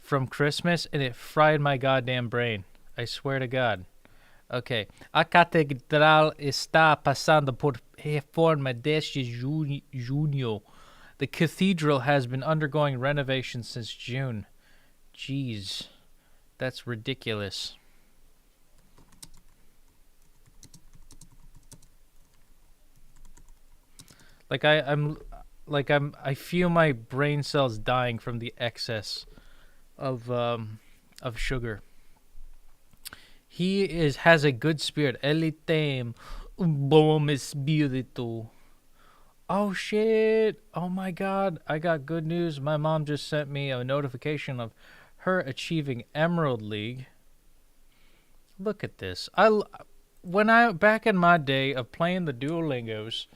from Christmas, and it fried my goddamn brain. I swear to God. Okay. A Cathedral está pasando por reforma desde junio. The cathedral has been undergoing renovation since June. Jeez. That's ridiculous. Like I feel my brain cells dying from the excess of sugar. He has a good spirit. Ele tem bom espírito. Oh shit! Oh my God! I got good news. My mom just sent me a notification of her achieving Emerald League. Look at this. Back in my day of playing the Duolingos.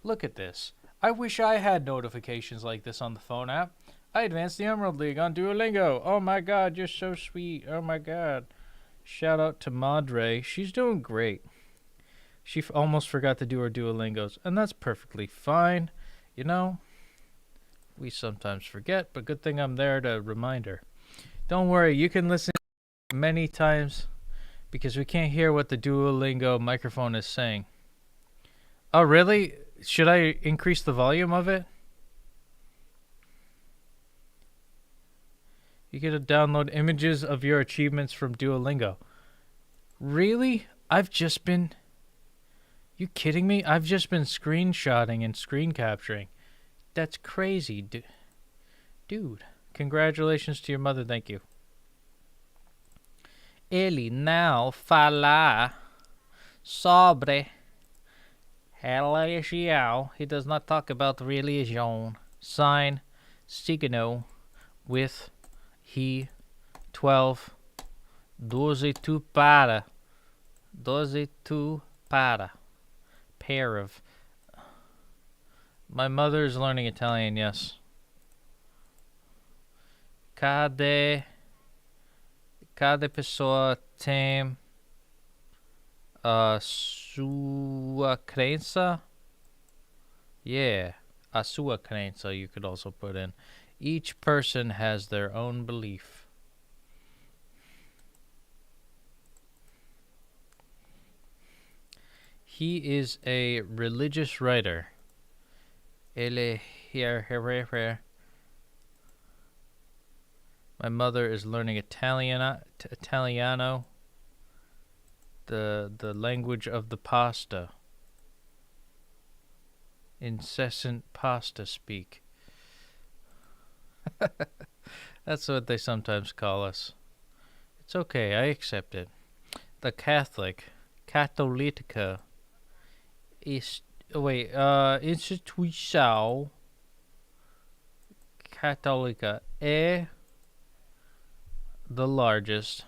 Look at this. I wish I had notifications like this on the phone app. I advanced the Emerald League on Duolingo. Oh my God, you're so sweet. Oh my God. Shout out to Madre. She's doing great. She almost forgot to do her Duolingos, and that's perfectly fine. You know, we sometimes forget, but good thing I'm there to remind her. Don't worry, you can listen many times because we can't hear what the Duolingo microphone is saying. Oh, really? Should I increase the volume of it? You get to download images of your achievements from Duolingo. Really? You kidding me? I've just been screenshotting and screen capturing. That's crazy, dude. Congratulations to your mother. Thank you. Ele não fala sobre religião. He does not talk about religion. Sign signo with he 12 12 tu para 12 tu para pair of. My mother is learning Italian, yes. Cada pessoa tem a sua crença. Yeah, a sua crença you could also put in. Each person has their own belief. He is a religious writer. Ele here. My mother is learning Italiano, the language of the pasta. Incessant pasta speak. That's what they sometimes call us. It's okay, I accept it. The Catholic, Catholica, Instituição Católica é the largest.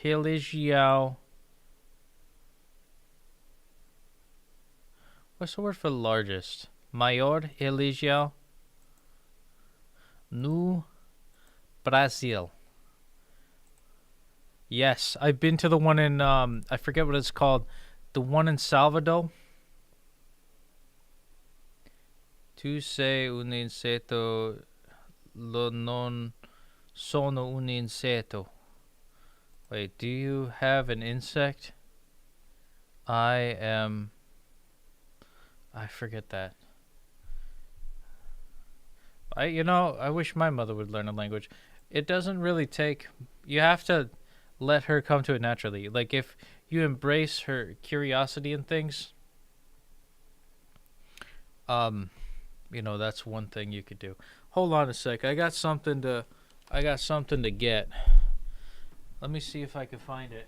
Religião. What's the word for largest? Maior religião no Brasil. Yes, I've been to the one in, I forget what it's called. The one in Salvador. Tu sei un insetto, lo non sono un insetto. Wait, do you have an insect? I forget that. I wish my mother would learn a language. It doesn't really take, you have to let her come to it naturally. Like if you embrace her curiosity in things, that's one thing you could do. Hold on a sec. I got something to get. Let me see if I can find it.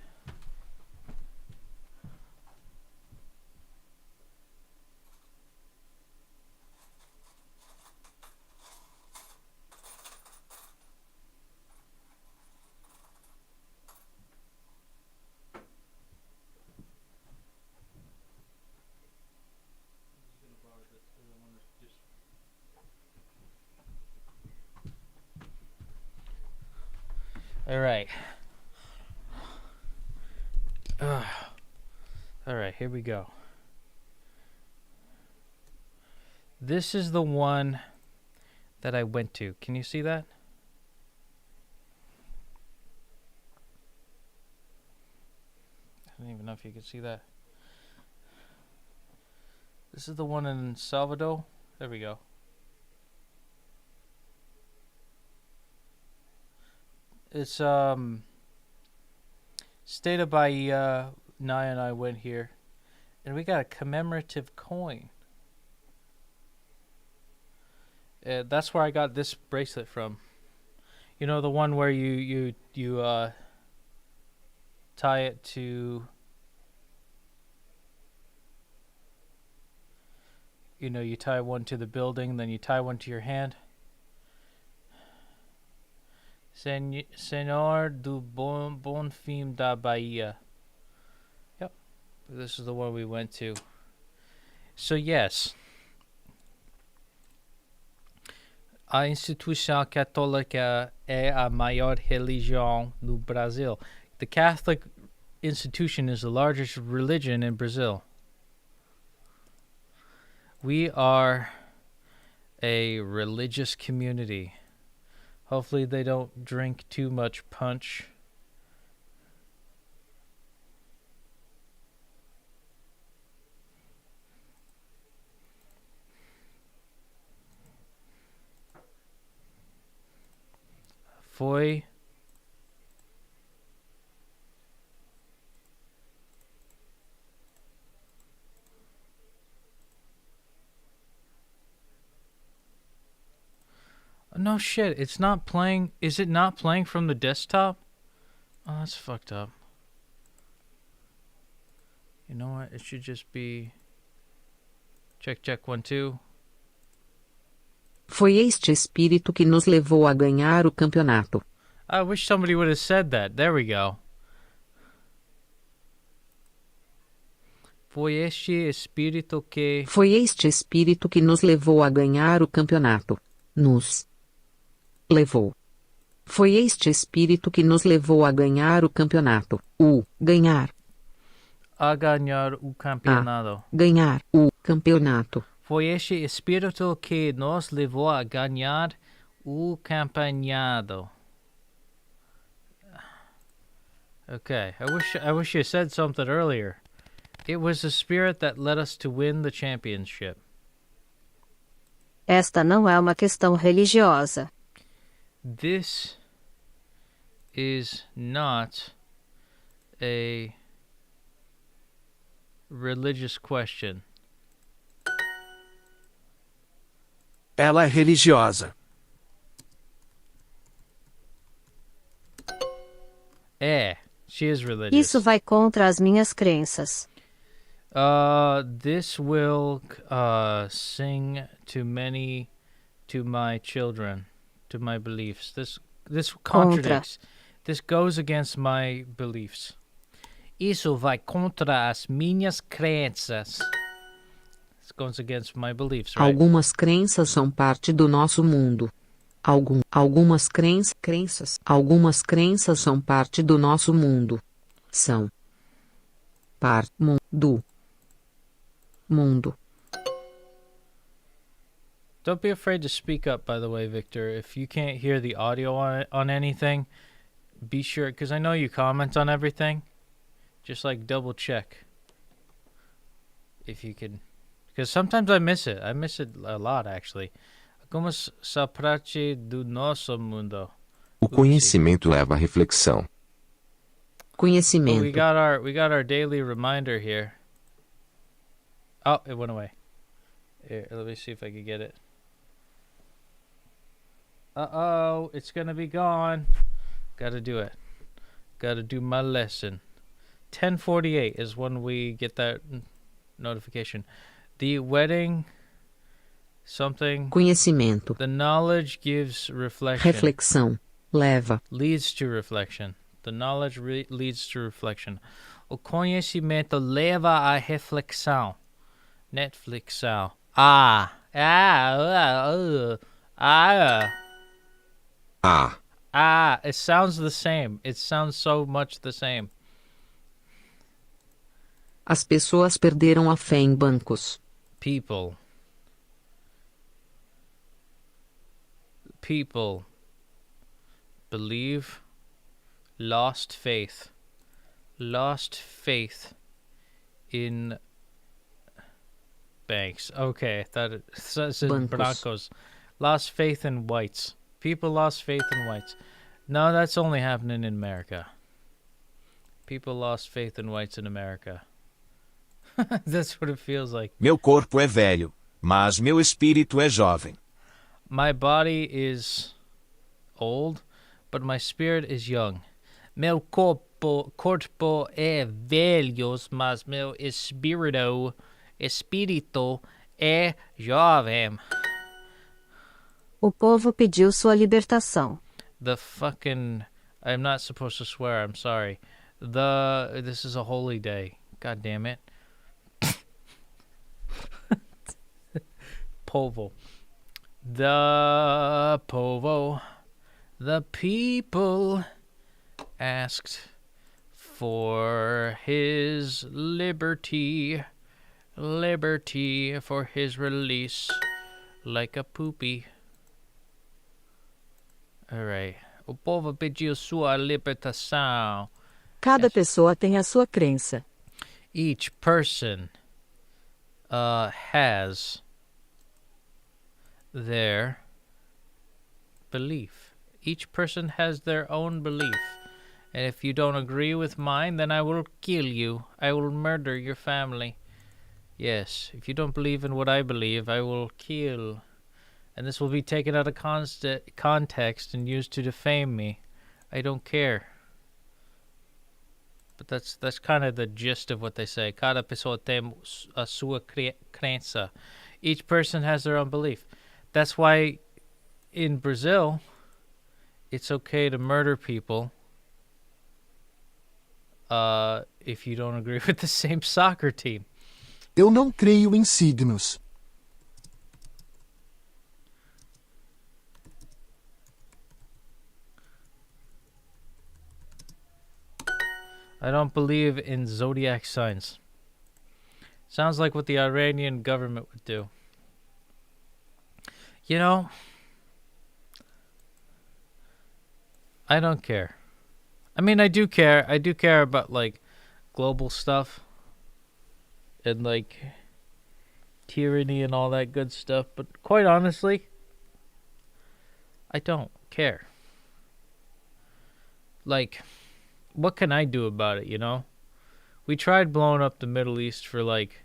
All right. All right, here we go. This is the one that I went to. Can you see that? know if you can see that. This is the one in Salvador. There we go. It's State of Bahia. Naya and I went here, and we got a commemorative coin. That's where I got this bracelet from. You know, the one where you tie it to. You know, you tie one to the building, then you tie one to your hand. Senhor do Bonfim da Bahia. Yep. This is the one we went to. So, yes. A instituição católica é a maior religião no Brasil. The Catholic institution is the largest religion in Brazil. We are a religious community. Hopefully they don't drink too much punch. Foi no shit, it's not playing. Is it not playing from the desktop? Oh, that's fucked up. You know what? It should just be... Check, 1, 2. Foi este espírito que nos levou a ganhar o campeonato. I wish somebody would have said that. There we go. Foi este espírito que... Foi este espírito que nos levou a ganhar o campeonato. Nos levou. Foi este espírito que nos levou a ganhar o campeonato. Ganhar. A ganhar o campeonato. Ganhar o campeonato. Foi este espírito que nos levou a ganhar o campeonato. Okay, I wish you said something earlier. It was the spirit that led us to win the championship. Esta não é uma questão religiosa. This is not a religious question. Ela é religiosa. She is religious. Isso vai contra as minhas crenças. This will sing to my children, to my beliefs. This contradicts. This goes against my beliefs. Isso vai contra as minhas crenças. This goes against my beliefs, right? Algumas crenças são parte do nosso mundo. Algumas crenças são parte do nosso mundo. São parte do mundo. Don't be afraid to speak up, by the way, Victor. If you can't hear the audio on anything, be sure, because I know you comment on everything. Just like double check if you can, because sometimes I miss it. I miss it a lot, actually. Algumas são parte do nosso mundo. O conhecimento leva à reflexão. Conhecimento. We got our daily reminder here. Oh, it went away. Here, let me see if I can get it. Uh-oh, it's gonna be gone. Gotta do it. Gotta do my lesson. 10:48 is when we get that notification. The wedding, something. Conhecimento. The knowledge gives reflection. Reflexão. Leva. Leads to reflection. The knowledge leads to reflection. O conhecimento leva à reflexão. Netflixão. It sounds the same. It sounds so much the same. As pessoas perderam a fé em bancos. People believe, lost faith in banks. Okay, I thought it says in Bancos. Broncos. Lost faith in whites. People lost faith in whites. No, that's only happening in America. People lost faith in whites in America. That's what it feels like. Meu corpo é velho, mas meu espírito é jovem. My body is old, but my spirit is young. Meu corpo é velho, mas meu espírito é jovem. O povo pediu sua libertação. The fucking... I'm not supposed to swear, I'm sorry. This is a holy day. God damn it. Povo. The people asked for his liberty for his release, like a poopy. Alright. O povo pediu sua libertação. Cada pessoa tem a sua crença. Each person has their belief. Each person has their own belief. And if you don't agree with mine, then I will kill you. I will murder your family. Yes, if you don't believe in what I believe, I will kill. And this will be taken out of context and used to defame me. I don't care. But that's kind of the gist of what they say. Cada pessoa tem a sua crença. Each person has their own belief. That's why in Brazil, it's okay to murder people if you don't agree with the same soccer team. Eu não creio em signos. I don't believe in zodiac signs. Sounds like what the Iranian government would do. You know, I don't care. I mean, I do care. I do care about, like, global stuff. And, like, tyranny and all that good stuff. But quite honestly, I don't care. Like, what can I do about it, you know? We tried blowing up the Middle East for, like,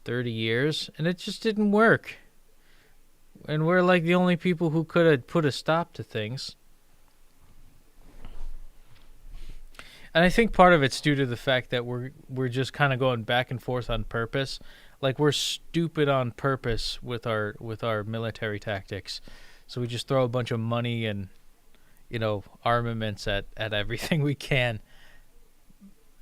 30 years, and it just didn't work. And we're, like, the only people who could have put a stop to things. And I think part of it's due to the fact that we're just kind of going back and forth on purpose. Like, we're stupid on purpose with our military tactics. So we just throw a bunch of money and, you know, armaments at everything we can.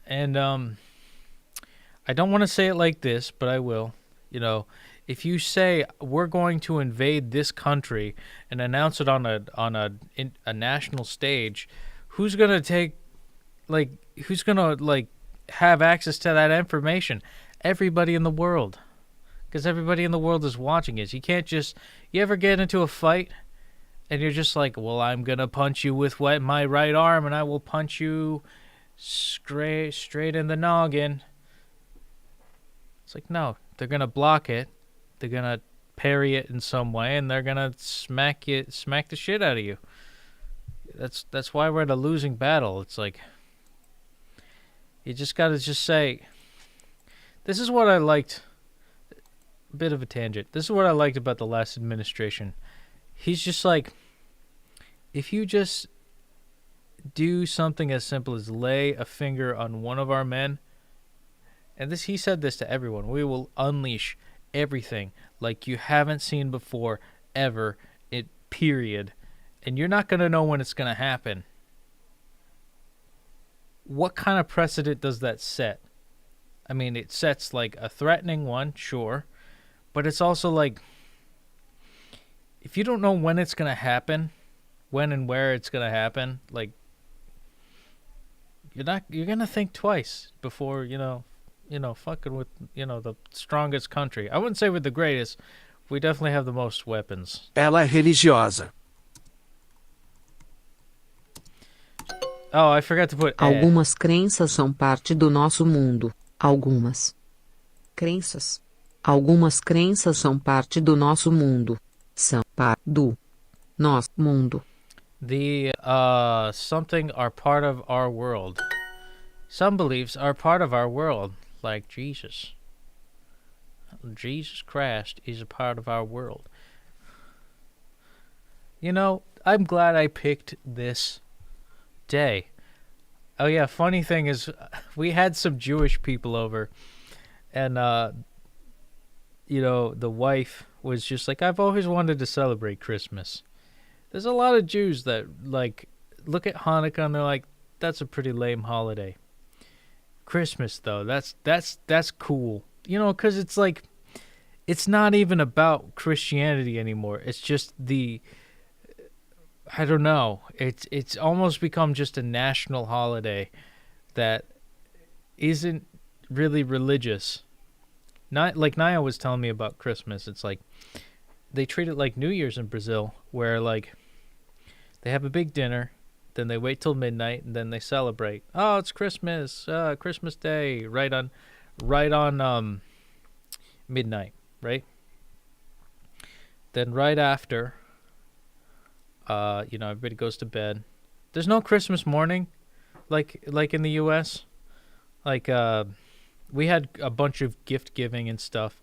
And I don't want to say it like this, but I will. You know, if you say we're going to invade this country and announce it on a national stage, who's going to have access to that information? Everybody in the world. Because everybody in the world is watching it. You ever get into a fight and you're just like, well, I'm going to punch you with my right arm and I will punch you straight in the noggin. It's like, no, they're going to block it. They're going to parry it in some way and they're going to smack the shit out of you. That's why we're at a losing battle. It's like, you just got to just say, this is what I liked. A bit of a tangent. This is what I liked about the last administration. He's just like, if you just do something as simple as lay a finger on one of our men, and he said this to everyone, we will unleash everything like you haven't seen before, ever, period. And you're not going to know when it's going to happen. What kind of precedent does that set? I mean, it sets like a threatening one, sure. But it's also like, if you don't know when it's going to happen, when and where it's going to happen, like, you're going to think twice before, you know, fucking with, you know, the strongest country. I wouldn't say we're the greatest. We definitely have the most weapons. Ela é religiosa. Oh, I forgot to put Algumas crenças são parte do nosso mundo. Algumas crenças. Algumas crenças são parte do nosso mundo. São parte do nosso mundo. The something are part of our world. Some beliefs are part of our world, like Jesus. Jesus Christ is a part of our world. You know, I'm glad I picked this day. Oh yeah, funny thing is, we had some Jewish people over, and you know, the wife was just like, I've always wanted to celebrate Christmas. There's a lot of Jews that like look at Hanukkah and they're like, that's a pretty lame holiday. Christmas though, that's cool. You know, because it's like, it's not even about Christianity anymore. It's just I don't know. It's almost become just a national holiday that isn't really religious. Not like Naya was telling me about Christmas. It's like they treat it like New Year's in Brazil, where like they have a big dinner, then they wait till midnight, and then they celebrate. Oh, it's Christmas, Christmas Day, right on midnight, right? Then right after, you know, everybody goes to bed. There's no Christmas morning, like in the U.S. Like we had a bunch of gift giving and stuff,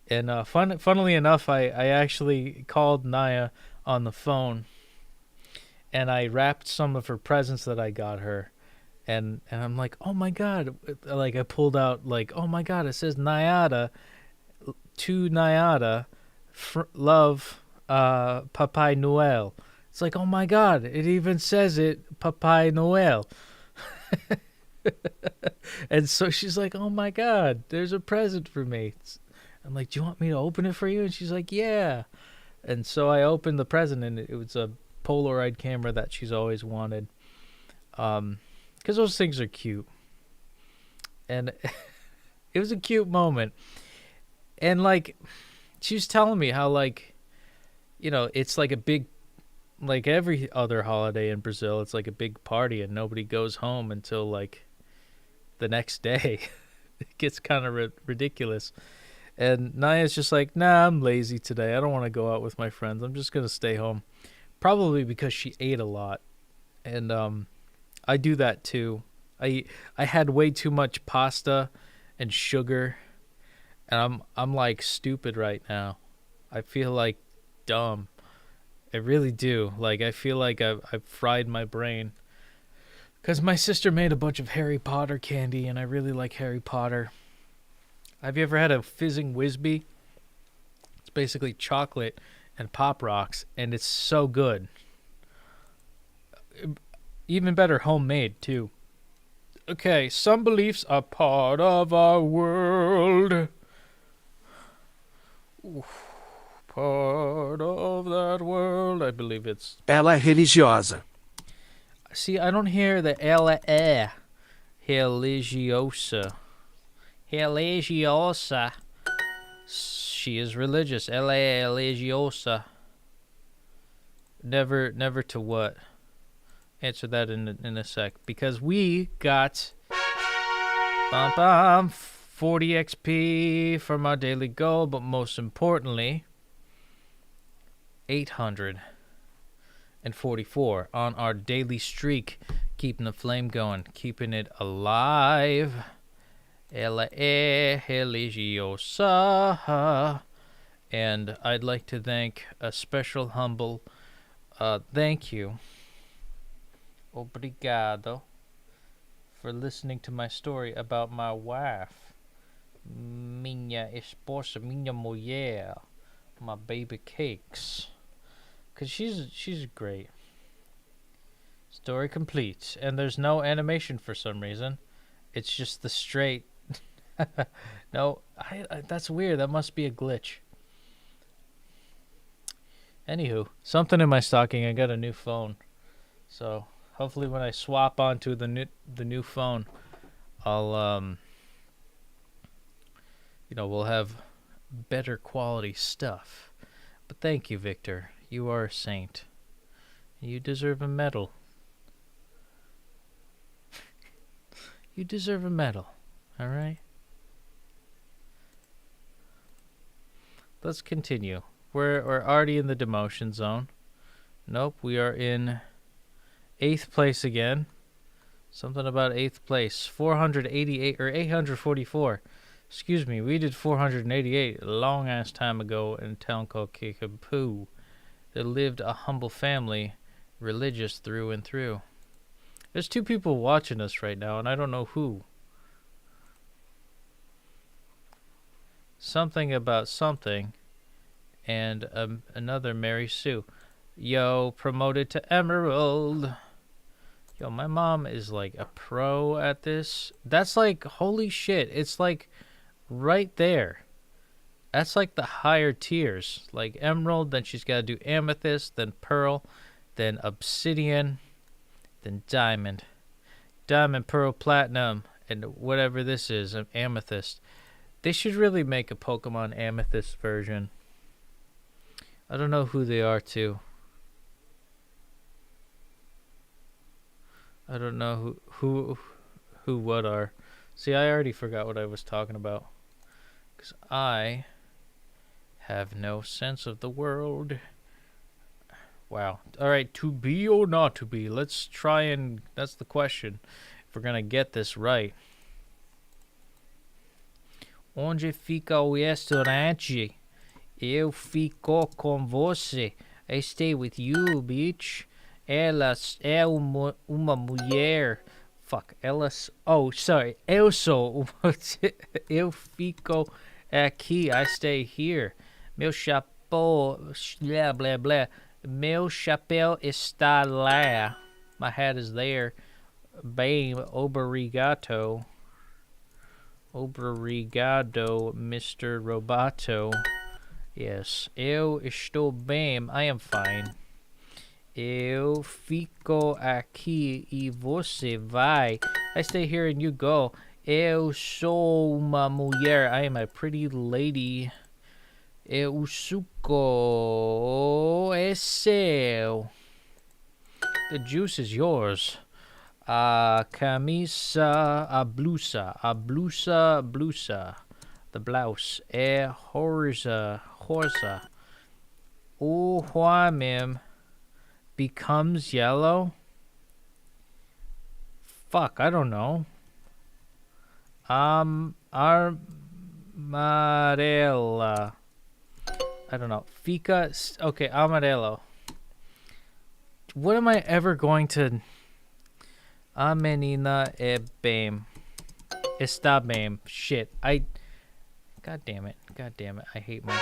and funnily enough, I actually called Naya on the phone, and I wrapped some of her presents that I got her, and I'm like, oh my god, like I pulled out like, oh my god, it says Nayada, to Nayada, love, Papai Noel. It's like, oh my god, it even says it, Papai Noel. And so she's like, oh my god, there's a present for me. I'm like, do you want me to open it for you? And she's like, yeah. And so I opened the present, and it was a Polaroid camera that she's always wanted. Because those things are cute. And it was a cute moment. And like, she was telling me how, like, you know, it's like a big, like every other holiday in Brazil, it's like a big party, and nobody goes home until like the next day. It gets kind of ridiculous. And Naya's just like, nah, I'm lazy today. I don't want to go out with my friends. I'm just going to stay home. Probably because she ate a lot. And I do that too. I had way too much pasta and sugar. And I'm like stupid right now. I feel like dumb. I really do. Like, I feel like I've fried my brain. Because my sister made a bunch of Harry Potter candy, and I really like Harry Potter. Have you ever had a fizzing Whizbee? It's basically chocolate and Pop Rocks, and it's so good. Even better, homemade, too. Okay, some beliefs are part of our world. Oof. Part of that world, I believe it's... Ela é religiosa. See, I don't hear the ela é religiosa. Religiosa. She is religious. Ela é religiosa. Never to what? Answer that in a sec. Because we got 40 XP from our daily goal, but most importantly, 844 on our daily streak, keeping the flame going, keeping it alive. Ela é religiosa. And I'd like to thank a special humble thank you, obrigado, for listening to my story about my wife, minha esposa, minha mulher, my baby cakes. Because she's great. Story complete. And there's no animation for some reason. It's just the straight... No, that's weird. That must be a glitch. Anywho, something in my stocking. I got a new phone. So, hopefully when I swap onto the new phone, I'll, you know, we'll have better quality stuff. But thank you, Victor. You are a saint. You deserve a medal. You deserve a medal. All right? let's continue. We're already in the demotion zone. Nope, we are in 8th place again. Something about 8th place. 488 or 844. Excuse me, we did 488 a long ass time ago in a town called Kickapoo. There lived a humble family, religious through and through. There's 2 people watching us right now, and I don't know who. Something about something, and another Mary Sue. Yo, promoted to Emerald. Yo, my mom is like a pro at this. That's like, holy shit, it's like right there. That's like the higher tiers. Like Emerald, then she's got to do Amethyst, then Pearl, then Obsidian, then Diamond. Diamond, Pearl, Platinum, and whatever this is, Amethyst. They should really make a Pokemon Amethyst version. I don't know who they are, too. I don't know who what are. See, I already forgot what I was talking about. Because I have no sense of the world. Wow. Alright, to be or not to be? Let's try and... That's the question. If we're going to get this right. Onde fica o restaurante? Eu fico com você. I stay with you, bitch. Ela é uma mulher. Fuck. Ela... Oh, sorry. Eu sou... Eu fico aqui. I stay here. Meu chapéu... Blá, blá, blá. Meu chapéu está lá. My hat is there. Bem, obrigado. Obrigado, Mr. Roboto. Yes. Eu estou bem. I am fine. Eu fico aqui e você vai. I stay here and you go. Eu sou uma mulher. I am a pretty lady. O suco é seu. The juice is yours. A camisa, a blusa. The blouse é rosa. O homem becomes yellow. Fuck, I don't know. Amarela. I don't know. Fica. Okay, amarelo. What am I ever going to... A menina é bem. Está bem. Shit. God damn it. I hate my...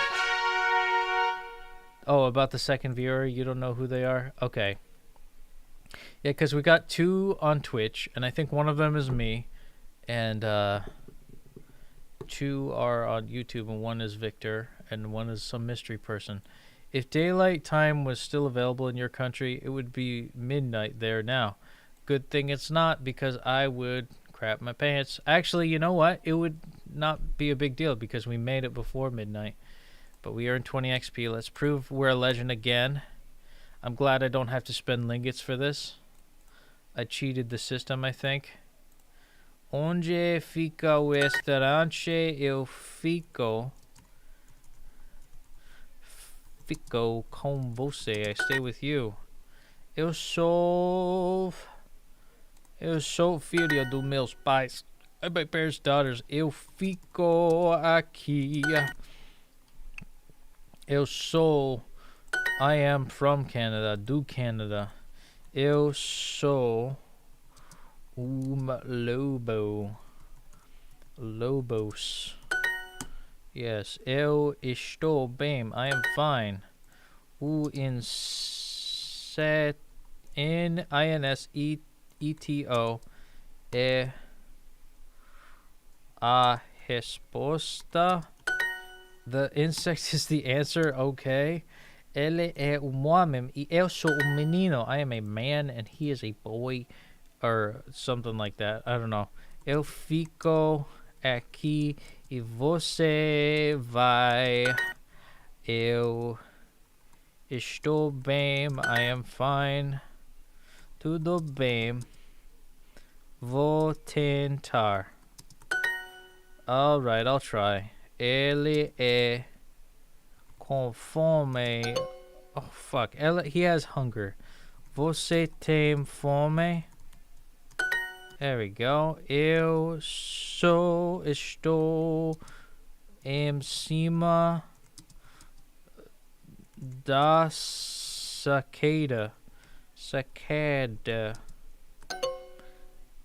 Oh, about the second viewer? You don't know who they are? Okay. Yeah, because we got 2 on Twitch, and I think one of them is me, and 2 are on YouTube, and 1 is Victor, and 1 is some mystery person. If daylight time was still available in your country, it would be midnight there now. Good thing it's not, because I would crap my pants. Actually, you know what? It would not be a big deal, because we made it before midnight. But we earned 20 XP. Let's prove we're a legend again. I'm glad I don't have to spend lingots for this. I cheated the system, I think. Onde fica o restaurante? Eu fico. Fico com você. I stay with you. Eu sou filha dos meus pais. My parents' daughters. Eu fico aqui. I am from Canada, do Canada. Eu sou lobo. Lobos. Yes, eu estou bem. I am fine. O inseto é a resposta. The insect is the answer, okay. Ele é homem e eu sou menino. I am a man and he is a boy. Or something like that. I don't know. Eu fico aqui e você vai. Eu estou bem. I am fine. Tudo bem. Vou tentar. Alright, I'll try. Ele é conforme. Oh fuck. He has hunger. Você tem fome? There we go. Eu estou em cima da sacada.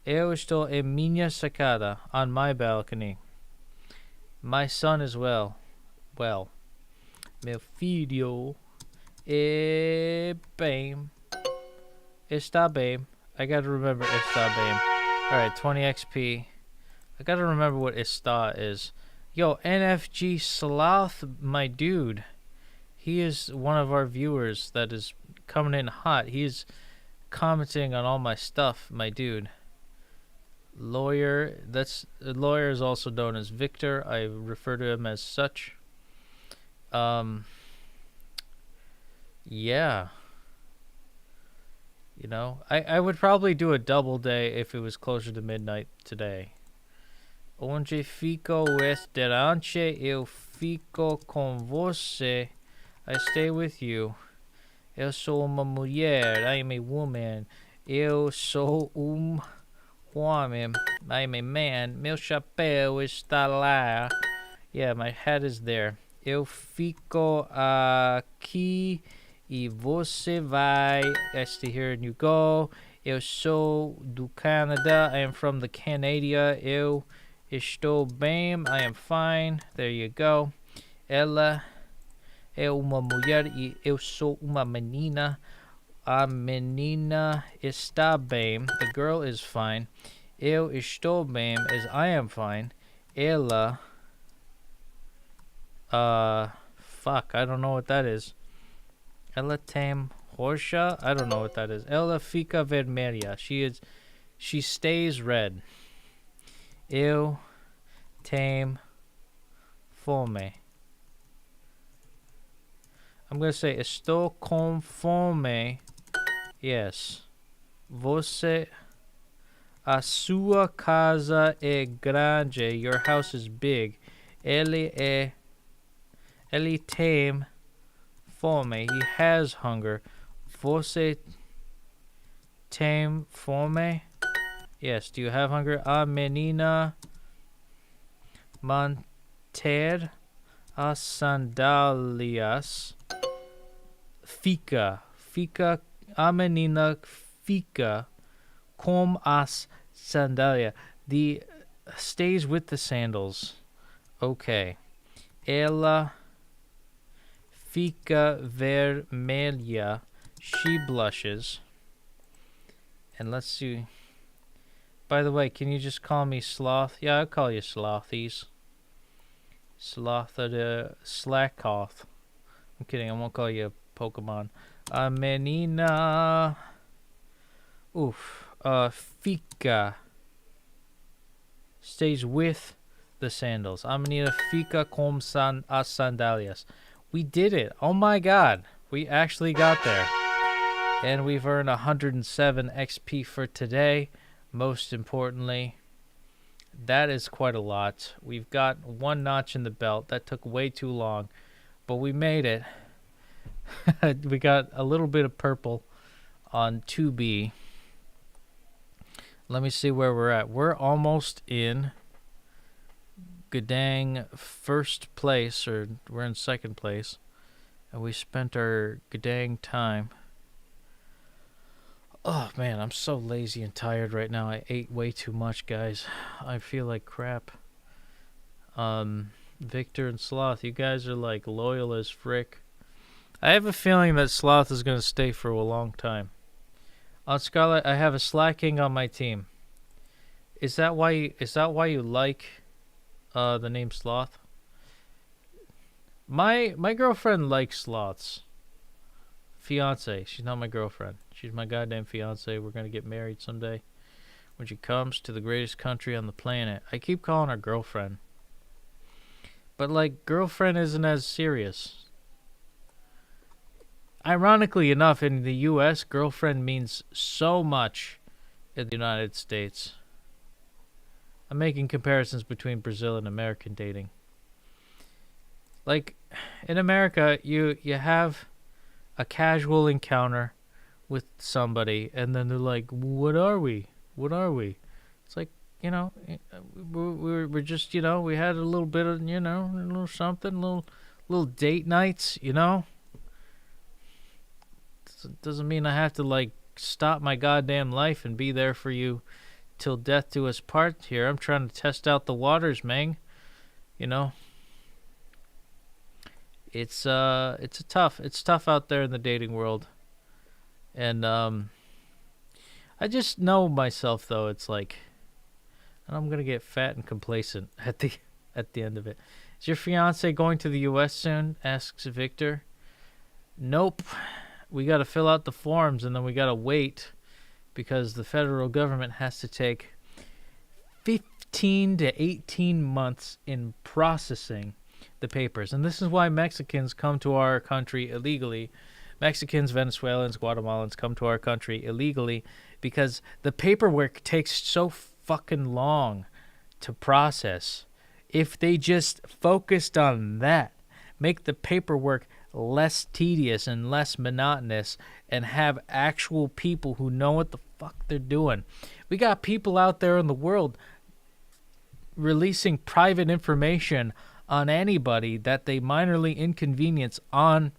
Eu estou em minha sacada, on my balcony. My son is well. Meu filho está bem. I gotta remember está bem. Alright, 20 XP. I gotta remember what está is. Yo, NFG Sloth, my dude. He is one of our viewers that is coming in hot. He's commenting on all my stuff, my dude. Lawyer is also known as Victor. I refer to him as such. Yeah. You know, I would probably do a double day if it was closer to midnight today. Onde fico esperante, eu fico com você. I stay with you. Eu sou uma mulher. I am a woman. Eu sou homem. I am a man. Meu chapéu está lá. Yeah, my hat is there. Eu fico aqui e você vai. I stay here and you go. Eu sou do Canada. I am from the Canada. Eu estou bem. I am fine. There you go. Ela é uma mulher e eu sou uma menina. A menina está bem. The girl is fine. Eu estou bem as I am fine. Ela. Fuck, I don't know what that is. Ela tem roxa? I don't know what that is. Ela fica vermelha. She stays red. Eu tenho fome. I'm gonna say estou com fome. Yes. Você. A sua casa é grande. Your house is big. Ele tem fome. He has hunger. Você tem fome? Yes. Do you have hunger? A menina manter as sandálias. Fica. A menina fica com as sandálias. The stays with the sandals. Okay. Ela fica vermelha. She blushes. And let's see. By the way, can you just call me Sloth? Yeah, I'll call you Slothies. Sloth the Slackoth. I'm kidding, I won't call you a Pokemon. A menina. Fica. Stays with the sandals. A menina fica com as sandálias. We did it. Oh my god. We actually got there. And we've earned 107 XP for today. Most importantly, that is quite a lot. We've got one notch in the belt. That took way too long. But we made it. We got a little bit of purple on 2B. Let me see where we're at. We're almost in Gadang first place, or we're in second place. And we spent our Gadang time. Oh man, I'm so lazy and tired right now. I ate way too much, guys. I feel like crap. Victor and Sloth, you guys are like loyal as frick. I have a feeling that Sloth is going to stay for a long time. On Scarlet, I have a slacking on my team. Is that why you like the name Sloth? My girlfriend likes sloths. Fiance, she's not my girlfriend. She's my goddamn fiance. We're gonna get married someday when she comes to the greatest country on the planet. I keep calling her girlfriend, but like girlfriend isn't as serious. Ironically enough, in the U.S., girlfriend means so much in the United States. I'm making comparisons between Brazil and American dating. Like, in America, you have a casual encounter with somebody, and then they're like, "What are we? What are we?" It's like, we're just, we had a little bit of, a little something, little date nights, Doesn't mean I have to like stop my goddamn life and be there for you till death do us part here. I'm trying to test out the waters, man. It's tough out there in the dating world. And I just know myself though, it's like, and I'm gonna get fat and complacent at the end of it. Is your fiance going to the US soon? Asks Victor. Nope. We got to fill out the forms, and then we got to wait because the federal government has to take 15 to 18 months in processing the papers. And this is why Mexicans come to our country illegally. Mexicans, Venezuelans, Guatemalans come to our country illegally because the paperwork takes so fucking long to process. If they just focused on that, make the paperwork less tedious and less monotonous, and have actual people who know what the fuck they're doing. We got people out there in the world releasing private information on anybody that they minorly inconvenience on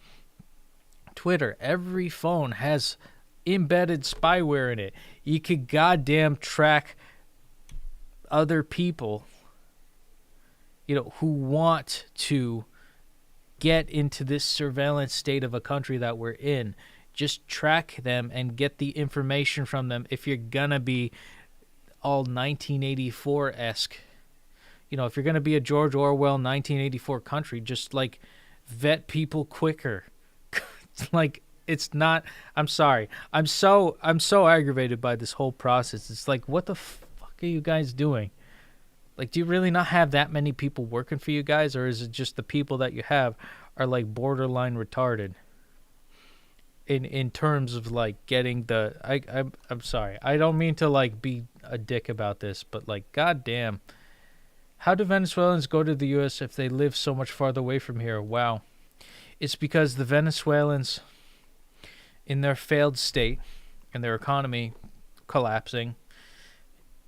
Twitter. Every phone has embedded spyware in it. You could goddamn track other people, who want to get into this surveillance state of a country that we're in. Just track them and get the information from them if you're gonna be all 1984-esque. If you're gonna be a George Orwell 1984 country, just like vet people quicker. Like, it's not, I'm sorry. I'm so aggravated by this whole process. It's like, what the fuck are you guys doing? Like, do you really not have that many people working for you guys, or is it just the people that you have are like borderline retarded in terms of like getting the I'm sorry. I don't mean to like be a dick about this, but like, goddamn, how do Venezuelans go to the US if they live so much farther away from here? Wow. It's because the Venezuelans, in their failed state and their economy collapsing,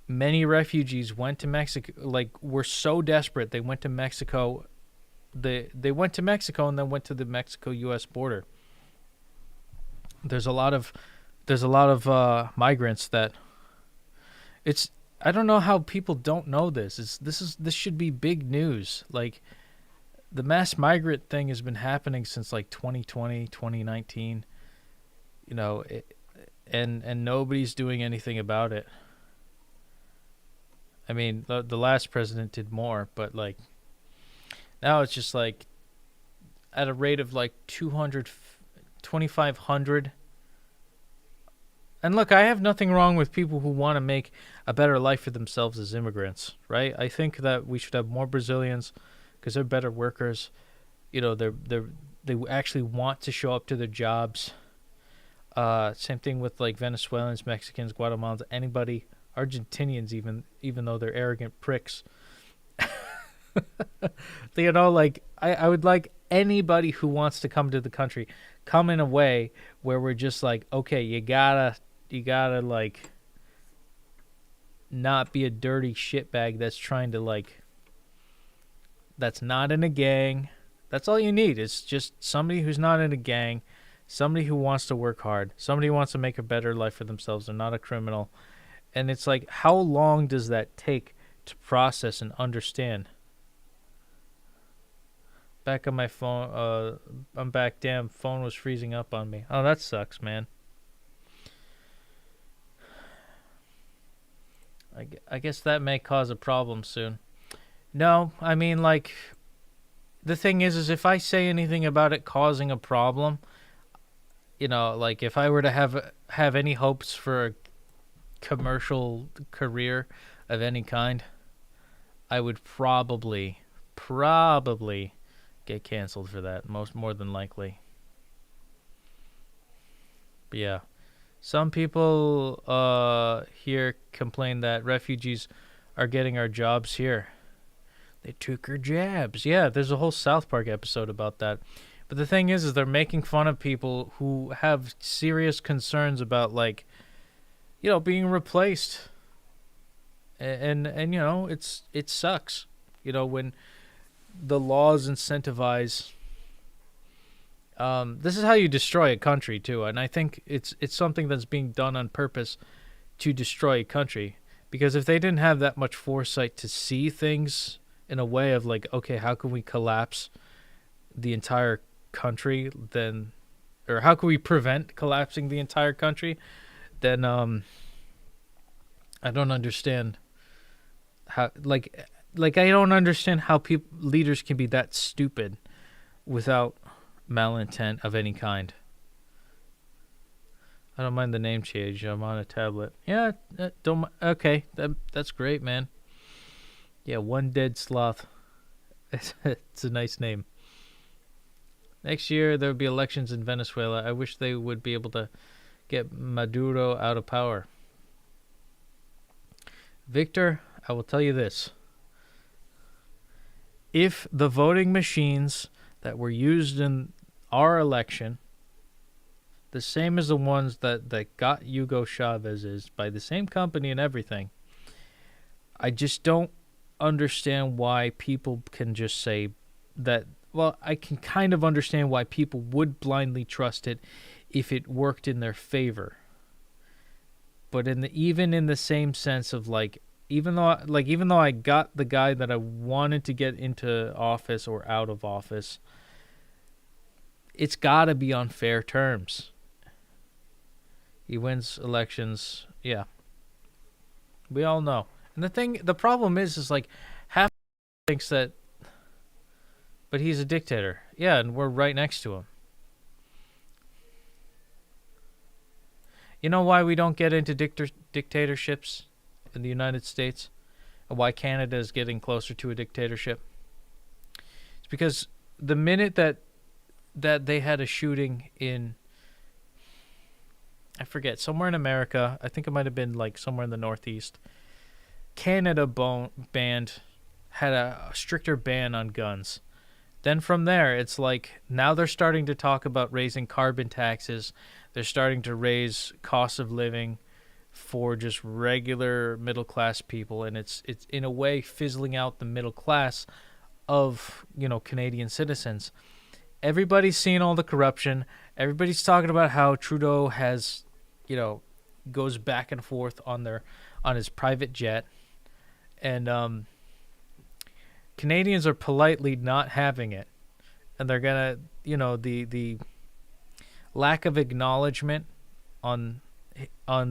many refugees went to Mexico, were so desperate they went to Mexico. They went to Mexico and then went to the Mexico-U.S. border. There's a lot of migrants that I don't know how people don't know this. This should be big news. Like, the mass migrant thing has been happening since like 2020, 2019. And nobody's doing anything about it. I mean, the last president did more, but like now it's just like at a rate of like 2,500. And look, I have nothing wrong with people who want to make a better life for themselves as immigrants, right? I think that we should have more Brazilians because they're better workers. They actually want to show up to their jobs. Same thing with like Venezuelans, Mexicans, Guatemalans, anybody. Argentinians, even though they're arrogant pricks. I would like anybody who wants to come to the country come in a way where we're just like, okay, you gotta like not be a dirty shitbag that's trying to like, that's not in a gang. That's all you need. It's just somebody who's not in a gang, somebody who wants to work hard, somebody who wants to make a better life for themselves. They're not a criminal. And it's like, how long does that take to process and understand? Back on my phone. I'm back. Damn, phone was freezing up on me. Oh, that sucks, man. I guess that may cause a problem soon. No, I mean, like, the thing is if I say anything about it causing a problem, like if I were to have any hopes for a commercial career of any kind, I would probably get canceled for that, more than likely. But yeah, some people here complain that refugees are getting our jobs here. They took her jabs. Yeah, there's a whole South Park episode about that. But the thing is they're making fun of people who have serious concerns about, like, being replaced. And it sucks. When the laws incentivize. This is how you destroy a country too, and I think it's something that's being done on purpose to destroy a country. Because if they didn't have that much foresight to see things in a way of like, okay, how can we collapse the entire country, or how can we prevent collapsing the entire country, then I don't understand how like I don't understand how leaders can be that stupid without malintent of any kind. I don't mind the name change. I'm on a tablet. Yeah, okay, that's great, man. Yeah, One Dead Sloth. It's a nice name. Next year there will be elections in Venezuela. I wish they would be able to get Maduro out of power. Victor, I will tell you this. If the voting machines that were used in our election, the same as the ones that got Hugo Chavez, is by the same company and everything, I just don't understand why people can just say that. Well, I can kind of understand why people would blindly trust it if it worked in their favor. But even in the same sense of like, even though I got the guy that I wanted to get into office or out of office, it's got to be on fair terms. He wins elections, yeah. We all know. And the problem is like half thinks that, but he's a dictator. Yeah, and we're right next to him. You know why we don't get into dictatorships in the United States? And why Canada is getting closer to a dictatorship? It's because the minute that they had a shooting in, I forget, somewhere in America, I think it might have been like somewhere in the Northeast, Canada had a stricter ban on guns. Then from there, it's like now they're starting to talk about raising carbon taxes. They're starting to raise cost of living for just regular middle class people, and it's in a way fizzling out the middle class of Canadian citizens. Everybody's seeing all the corruption. Everybody's talking about how Trudeau has goes back and forth on his private jet, and Canadians are politely not having it, and they're gonna, the lack of acknowledgement on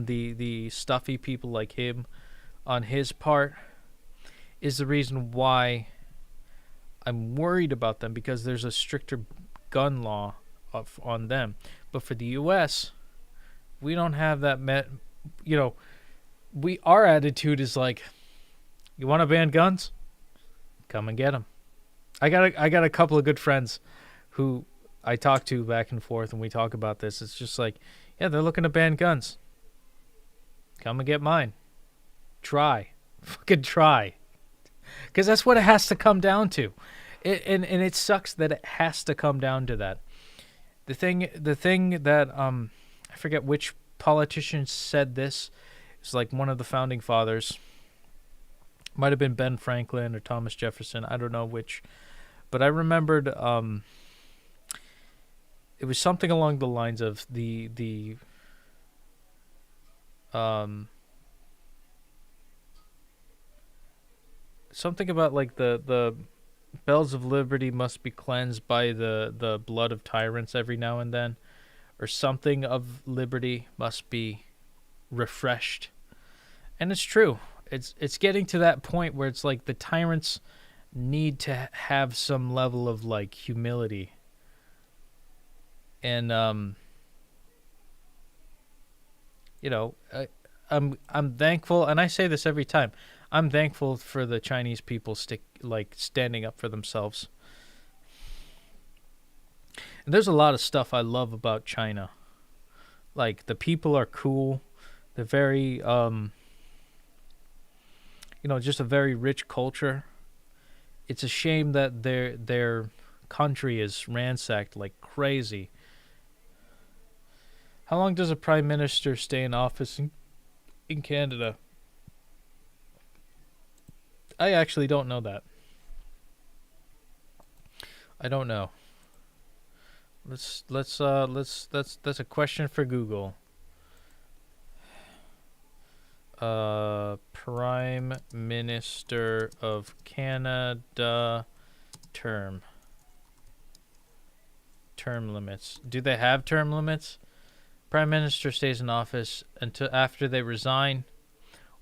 the stuffy people like him on his part is the reason why I'm worried about them, because there's a stricter gun law on them. But for the U.S., we don't have that our attitude is like, you want to ban guns? Come and get them. I got a couple of good friends who I talk to back and forth, and we talk about this. It's just like, yeah, they're looking to ban guns. Come and get mine. Try. Fucking try. Because that's what it has to come down to. And it sucks that it has to come down to that. The thing that I forget which politician said this. It's like one of the founding fathers. Might have been Ben Franklin or Thomas Jefferson. I don't know which. But I remembered it was something along the lines of the something about like the bells of liberty must be cleansed by the blood of tyrants every now and then, or something of liberty must be refreshed. And it's true. It's getting to that point where it's like the tyrants need to have some level of like humility. And I'm thankful, and I say this every time. I'm thankful for the Chinese people standing up for themselves. And there's a lot of stuff I love about China. Like, the people are cool. They're very just a very rich culture. it's a shame that their country is ransacked like crazy. How long does a prime minister stay in office in Canada? I actually don't know that. I don't know. That's a question for Google. Prime Minister of Canada term limits. Do they have term limits? Prime Minister stays in office until after they resign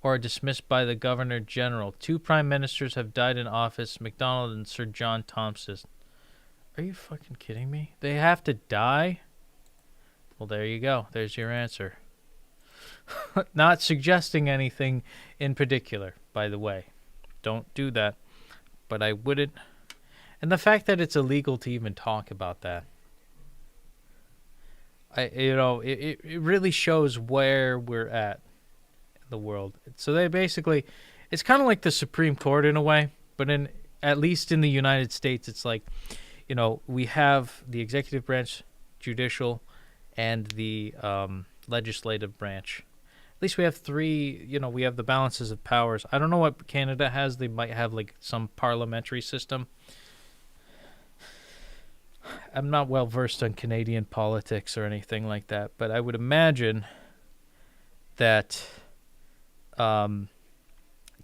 or are dismissed by the Governor General. 2 Prime Ministers have died in office, MacDonald and Sir John Thompson. Are you fucking kidding me? They have to die? Well, there you go. There's your answer. Not suggesting anything in particular, by the way. Don't do that. But I wouldn't. And the fact that it's illegal to even talk about that. It really shows where we're at in the world. So they basically, it's kind of like the Supreme Court in a way, but at least in the United States, it's like, we have the executive branch, judicial, and the legislative branch. At least we have 3, we have the balances of powers. I don't know what Canada has. They might have like some parliamentary system. I'm not well versed on Canadian politics or anything like that, but I would imagine that term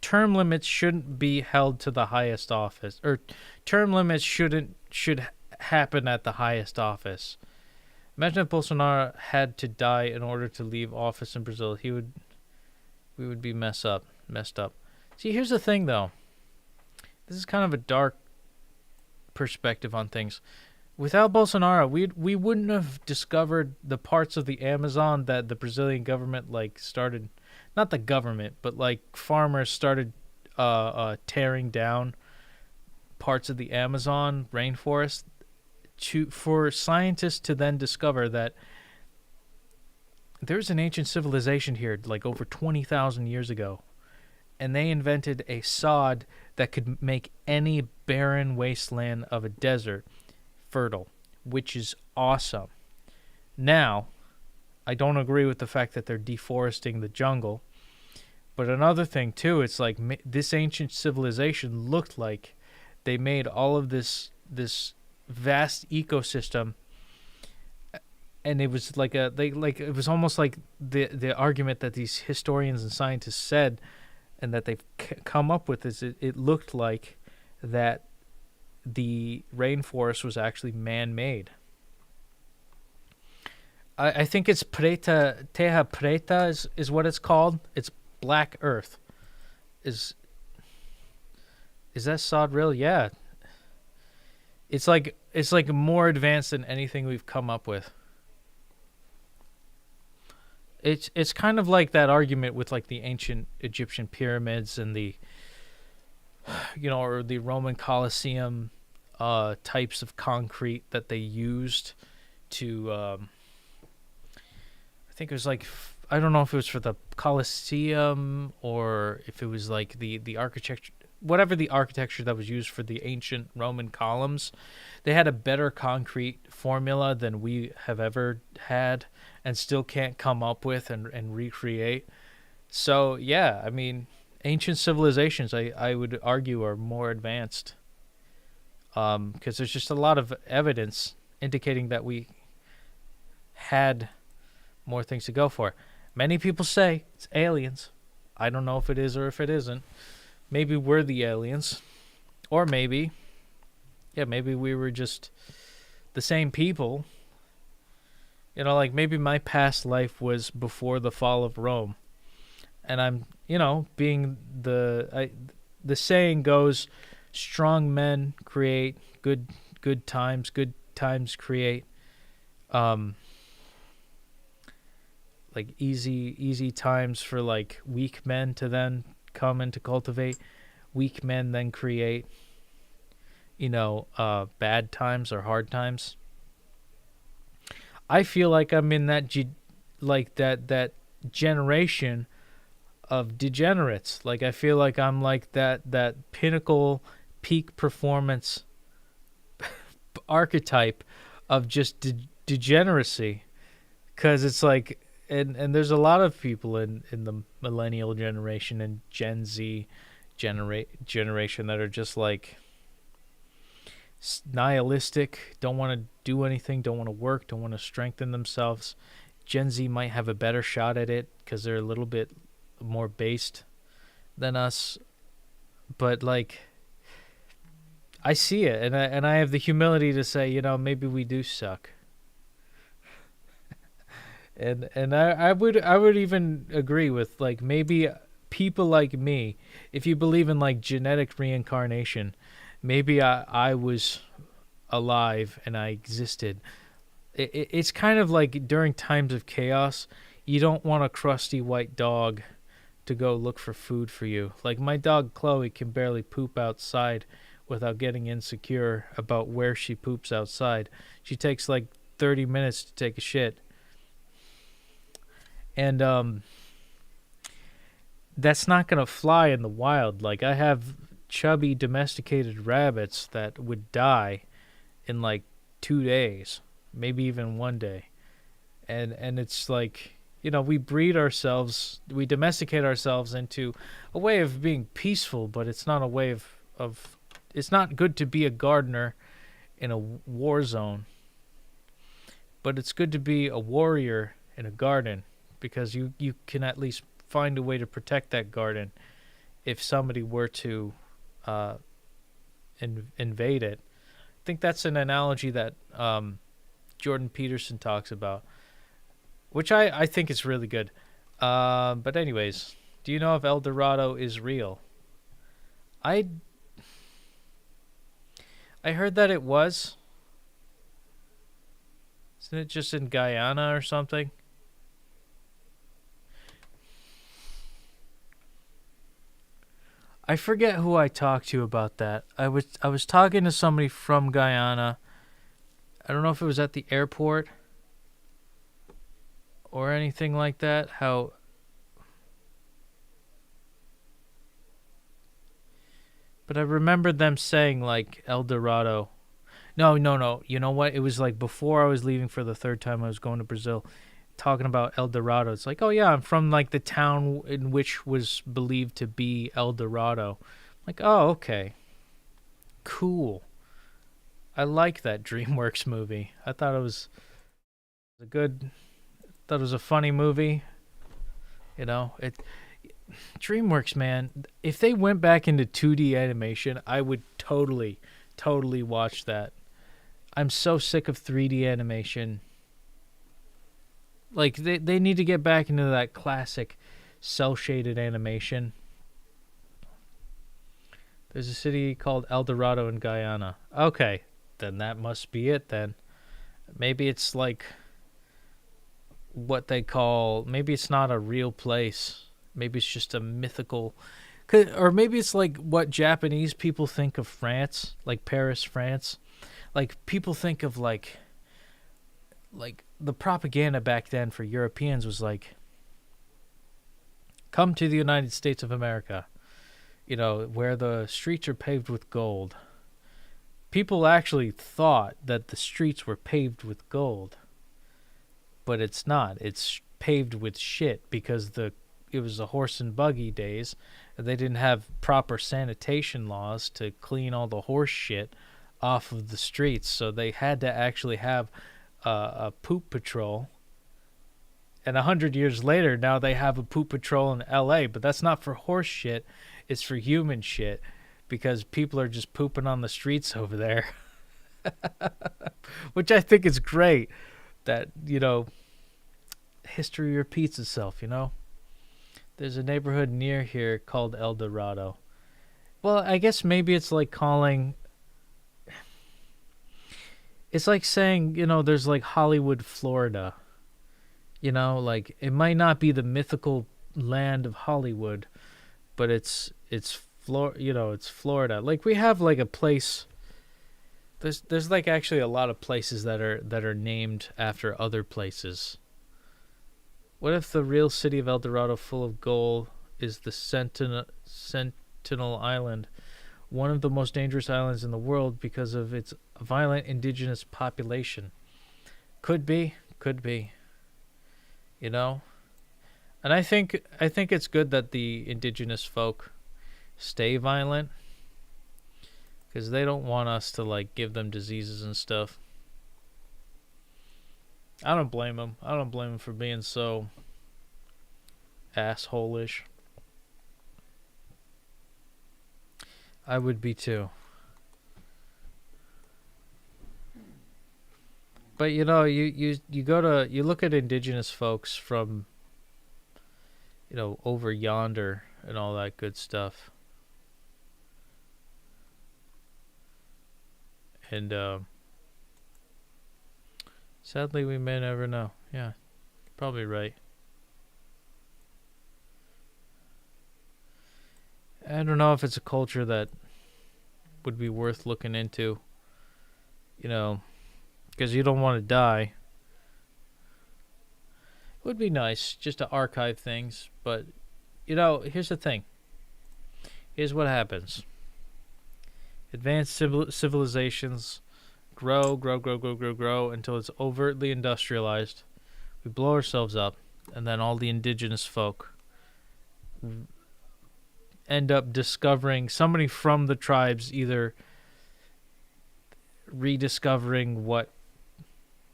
limits shouldn't be held to the highest office, or term limits should happen at the highest office. Imagine if Bolsonaro had to die in order to leave office in Brazil. We would be messed up. See, here's the thing, though. This is kind of a dark perspective on things. Without Bolsonaro, we wouldn't have discovered the parts of the Amazon that the Brazilian government started. Not the government, but farmers started tearing down parts of the Amazon rainforest for scientists to then discover that there's an ancient civilization here over 20,000 years ago, and they invented a sod that could make any barren wasteland of a desert fertile, which is awesome. Now, I don't agree with the fact that they're deforesting the jungle, but another thing too, it's like this ancient civilization looked like they made all of this vast ecosystem, and it was it was almost like the argument that these historians and scientists said, and that they've come up with is it looked like that the rainforest was actually man-made. I think it's Terra Preta is what it's called. It's black earth. Is that sod real? Yeah. It's like more advanced than anything we've come up with. It's kind of like that argument with the ancient Egyptian pyramids and the or the Roman Colosseum types of concrete that they used to I think it was I don't know if it was for the Colosseum or if it was the architecture, whatever the architecture that was used for the ancient Roman columns. They had a better concrete formula than we have ever had and still can't come up with and recreate. So yeah, I mean, ancient civilizations I would argue are more advanced, because there's just a lot of evidence indicating that we had more things to go for. Many people say it's aliens. I don't know if it is or if it isn't. Maybe we're the aliens. Or maybe we were just the same people. Maybe my past life was before the fall of Rome. And I'm, being the saying goes, strong men create good times create easy times for weak men to then come and to cultivate. Weak men then create bad times or hard times. I feel like I'm in that that generation of degenerates. I feel like I'm that pinnacle peak performance archetype of just degeneracy, because it's like, and there's a lot of people in the millennial generation and Gen Z generation that are just like nihilistic, don't want to do anything, don't want to work, don't want to strengthen themselves. Gen Z might have a better shot at it because they're a little bit more based than us, but like, I see it, and I have the humility to say, you know, maybe we do suck. and I would even agree with, like, maybe people like me, if you believe in like genetic reincarnation, maybe I was alive and I existed. It's kind of like during times of chaos, you don't want a crusty white dog to go look for food for you. Like my dog Chloe can barely poop outside without getting insecure about where she poops outside. She takes like 30 minutes to take a shit. And that's not going to fly in the wild. Like I have chubby domesticated rabbits that would die in like 2 days, maybe even 1 day. And it's like, you know, we breed ourselves, we domesticate ourselves into a way of being peaceful, but it's not a way of it's not good to be a gardener in a war zone, but it's good to be a warrior in a garden, because you can at least find a way to protect that garden if somebody were to invade it. I think that's an analogy that Jordan Peterson talks about, which I think is really good. But anyways, do you know if El Dorado is real? I heard that it was. Isn't it just in Guyana or something? I forget who I talked to about that. I was talking to somebody from Guyana. I don't know if it was at the airport or anything like that. But I remember them saying, like, El Dorado. No. You know what? It was, like, before I was leaving for the third time I was going to Brazil, talking about El Dorado. It's like, oh, yeah, I'm from, like, the town in which was believed to be El Dorado. Like, oh, okay. Cool. I like that DreamWorks movie. I thought it was a funny movie. You know, DreamWorks, man, if they went back into 2D animation, I would totally watch that. I'm so sick of 3D animation. Like, they need to get back into that classic cel-shaded animation. There's a city called El Dorado in Guyana. Okay, then that must be it then. Maybe it's like what they call, maybe it's not a real place. Maybe it's just a mythical, or maybe it's like what Japanese people think of France, like Paris, France. Like people think of like the propaganda back then for Europeans was like, come to the United States of America, you know, where the streets are paved with gold. People actually thought that the streets were paved with gold, but it's not. It's paved with shit because it was the horse and buggy days. They didn't have proper sanitation laws to clean all the horse shit off of the streets, so they had to actually have a poop patrol. And 100 years later, now they have a poop patrol in L.A., but that's not for horse shit. It's for human shit, because people are just pooping on the streets over there. Which I think is great that, you know, history repeats itself, you know? There's a neighborhood near here called El Dorado. Well, I guess maybe it's like calling... It's like saying, you know, there's like Hollywood, Florida. You know, like it might not be the mythical land of Hollywood, but it's Florida. Like we have like a place. There's like actually a lot of places that are named after other places. What if the real city of El Dorado, full of gold, is the Sentinel Island, one of the most dangerous islands in the world because of its violent indigenous population. Could be. You know? And I think it's good that the indigenous folk stay violent, because they don't want us to like give them diseases and stuff. I don't blame them. I don't blame them for being so asshole-ish. I would be too. But you know, you look at indigenous folks from, you know, over yonder and all that good stuff. And sadly, we may never know. Yeah, probably right. I don't know if it's a culture that would be worth looking into, you know, because you don't want to die. It would be nice just to archive things, but, you know, here's the thing. Here's what happens. Advanced civilizations grow until it's overtly industrialized. We blow ourselves up, and then all the indigenous folk end up discovering, somebody from the tribes either rediscovering what,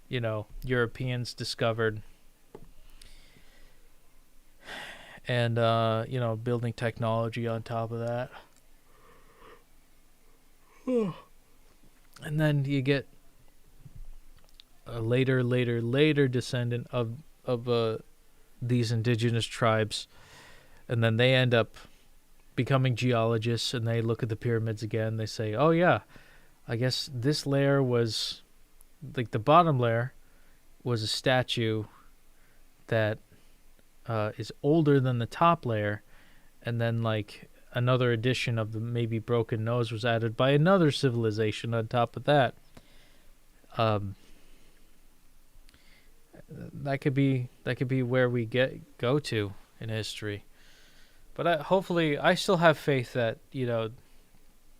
you know, Europeans discovered, and you know, building technology on top of that. And then you get a later descendant of these indigenous tribes, and then they end up becoming geologists, and they look at the pyramids again. They say, oh yeah, I guess this layer was, like the bottom layer was a statue that is older than the top layer, and then like another edition of the maybe broken nose was added by another civilization on top of that. That could be where we go to in history. But hopefully, I still have faith that, you know,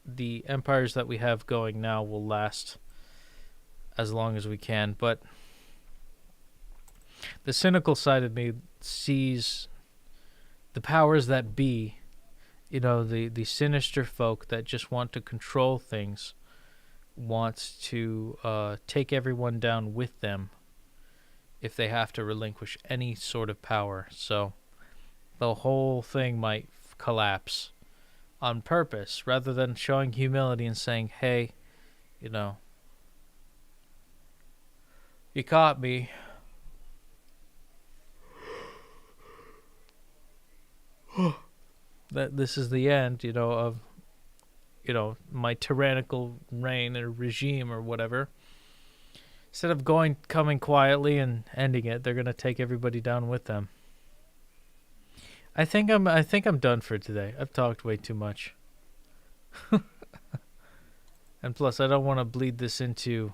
the empires that we have going now will last as long as we can. But the cynical side of me sees the powers that be, you know, the sinister folk that just want to control things, wants to take everyone down with them if they have to relinquish any sort of power. So the whole thing might collapse on purpose, rather than showing humility and saying, hey, you know, you caught me. That this is the end, you know, of, you know, my tyrannical reign or regime or whatever. Instead of coming quietly and ending it, they're gonna take everybody down with them. I think I'm done for today. I've talked way too much. And plus, I don't want to bleed this into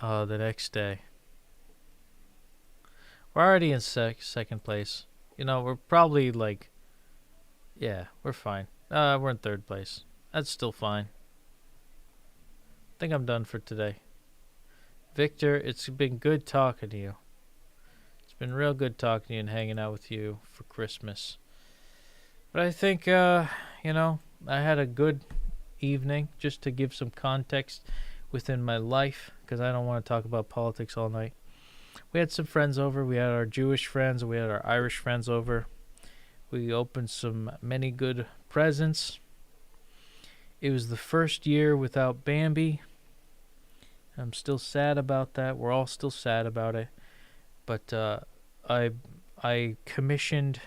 the next day. We're already in second place. You know, we're probably like, yeah, we're fine. We're in third place. That's still fine. I think I'm done for today. Victor, it's been good talking to you. It's been real good talking to you and hanging out with you for Christmas. But I think, you know, I had a good evening, just to give some context within my life, because I don't want to talk about politics all night. We had some friends over. We had our Jewish friends. We had our Irish friends over. We opened many good presents. It was the first year without Bambi. I'm still sad about that. We're all still sad about it. But I commissioned.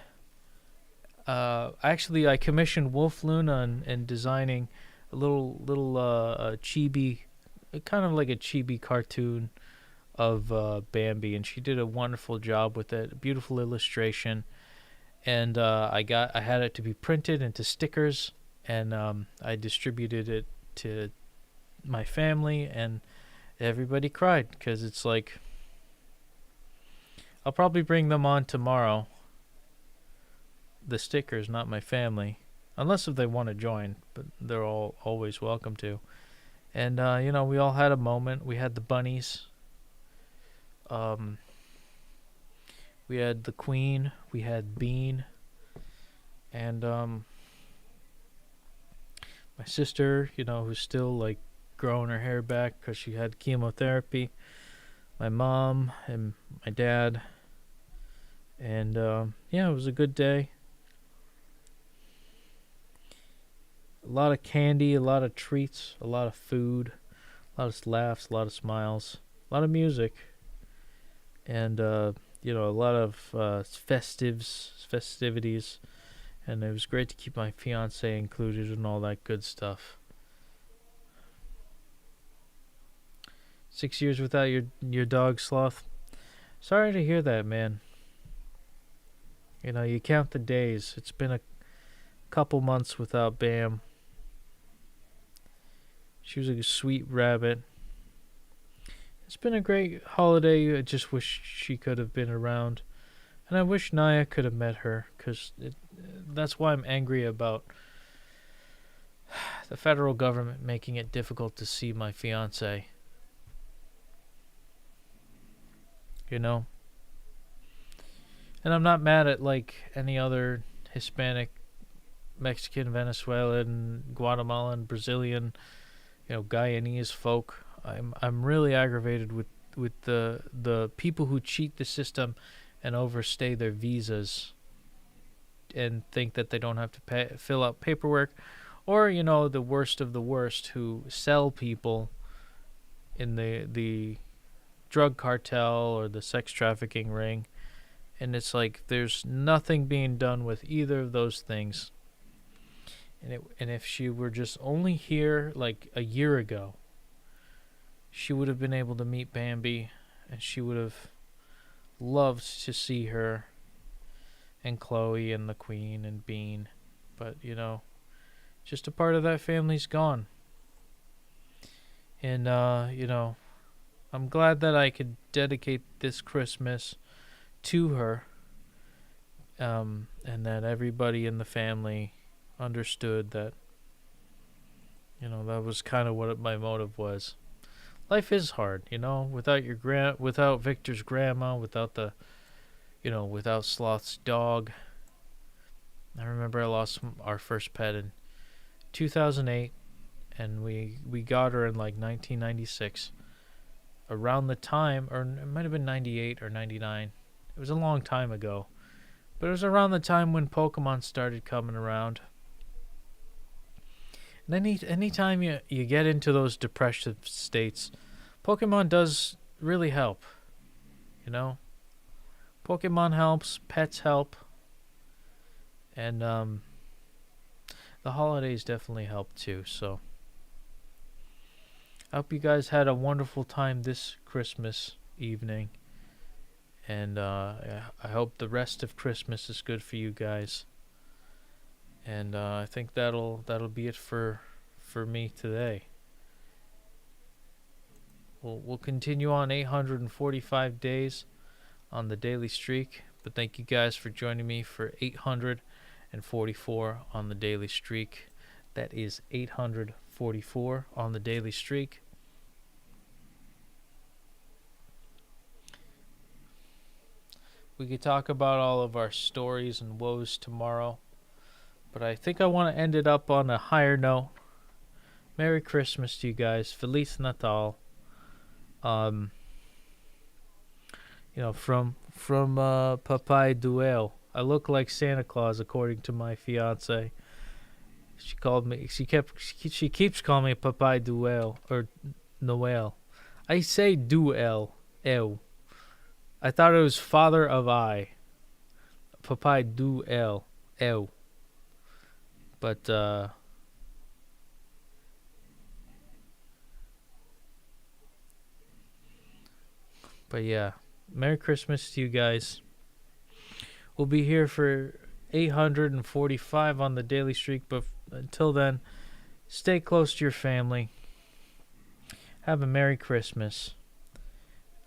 I commissioned Wolf Luna in designing a little chibi, kind of like a chibi cartoon of Bambi, and she did a wonderful job with it. A beautiful illustration, and I had it to be printed into stickers, and I distributed it to my family, and everybody cried, because it's like, I'll probably bring them on tomorrow. The stickers, not my family. unless if they want to join, but they're all always welcome to. And we all had a moment. We had the bunnies. We had the Queen. We had Bean, and my sister, who's still like growing her hair back because she had chemotherapy. My mom and my dad. And it was a good day. A lot of candy, a lot of treats, a lot of food, a lot of laughs, a lot of smiles, a lot of music, and a lot of festivities. And it was great to keep my fiance included and all that good stuff. 6 years without your dog, Sloth. Sorry to hear that, man. You count the days. It's been a couple months without Bam. She was a sweet rabbit. It's been a great holiday. I just wish she could have been around. And I wish Naya could have met her, because that's why I'm angry about the federal government making it difficult to see my fiance. And I'm not mad at like any other Hispanic, Mexican, Venezuelan, Guatemalan, Brazilian, Guyanese folk. I'm really aggravated with the people who cheat the system and overstay their visas and think that they don't have to fill out paperwork, or the worst of the worst who sell people in the drug cartel or the sex trafficking ring. And it's like there's nothing being done with either of those things. And if she were just only here like a year ago, she would have been able to meet Bambi, and she would have loved to see her and Chloe and the Queen and Bean. But, just a part of that family's gone. And, I'm glad that I could dedicate this Christmas to her, and that everybody in the family understood that, that was kind of what my motive was. Life is hard, without without Victor's grandma, without without Sloth's dog. I remember I lost our first pet in 2008, and we got her in like 1996, around the time, or it might have been 98 or 99. It was a long time ago, but it was around the time when Pokemon started coming around. And anytime you get into those depressive states, Pokemon does really help. Pokemon helps, pets help, and the holidays definitely help too. So I hope you guys had a wonderful time this Christmas evening. And I hope the rest of Christmas is good for you guys. And I think that'll be it for me today. We'll continue on 845 days on the daily streak. But thank you guys for joining me for 844 on the daily streak. That is 844 on the daily streak. We could talk about all of our stories and woes tomorrow, but I think I want to end it up on a higher note. Merry Christmas to you guys. Feliz Natal. From Papai Duel. I look like Santa Claus according to my fiance. She keeps calling me Papai Duel or Noel. I say Duel. Ew. I thought it was Father of I. Papai Duel. Ew. But yeah, Merry Christmas to you guys. We'll be here for 845 on the daily streak, but until then, stay close to your family. Have a Merry Christmas.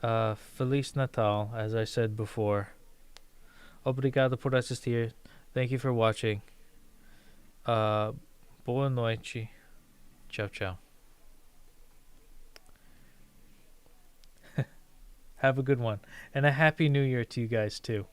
Feliz Natal, as I said before. Obrigado por assistir. Thank you for watching. Boa noite. Ciao, ciao. Have a good one. And a happy new year to you guys, too.